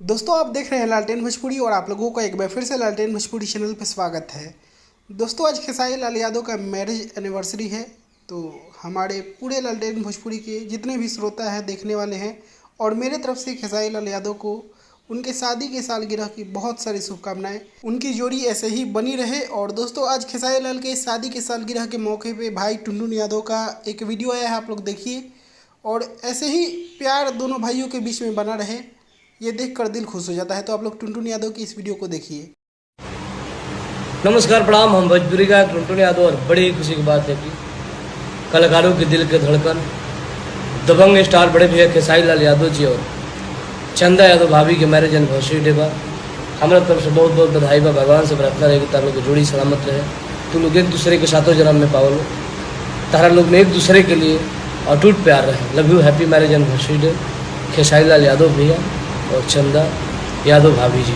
दोस्तों आप देख रहे हैं लालटेन भोजपुरी और आप लोगों का एक बार फिर से लालटेन भोजपुरी चैनल पर स्वागत है। दोस्तों आज खेसारी लाल यादव का मैरिज एनिवर्सरी है, तो हमारे पूरे लालटेन भोजपुरी के जितने भी श्रोता हैं देखने वाले हैं और मेरे तरफ से खेसारी लाल यादव को उनके शादी की सालगिरह की बहुत सारी शुभकामनाएं। उनकी जोड़ी ऐसे ही बनी रहे। और दोस्तों आज खेसारी लाल के शादी की सालगिरह के मौके पे भाई टुनटुन यादव का एक वीडियो आया है, आप लोग देखिए और ऐसे ही प्यार दोनों भाइयों के बीच में बना रहे, ये देखकर दिल खुश हो जाता है। तो आप लोग टुनटुन यादव की इस वीडियो को देखिए। नमस्कार प्रणाम, हम भोजपुरी का टुनटुन यादव और बड़ी खुशी की बात है कि कलाकारों के दिल के धड़कन दबंग स्टार बड़े भैया खेसारी लाल यादव जी और चंदा यादव भाभी के मैरिज एनिवर्सरी डे पर हमारे तरफ से बहुत बहुत बधाई बा। भगवान से प्रार्थना रहे कि तार लोग की जोड़ी सलामत रहे, तुम लोग एक दूसरे के सातों जन्म में पावल, तारा लोग में एक दूसरे के लिए अटूट प्यार रहे। Love you, happy marriage anniversary day Khesari Lal Yadav भैया और चंदा यादव भाभी जी।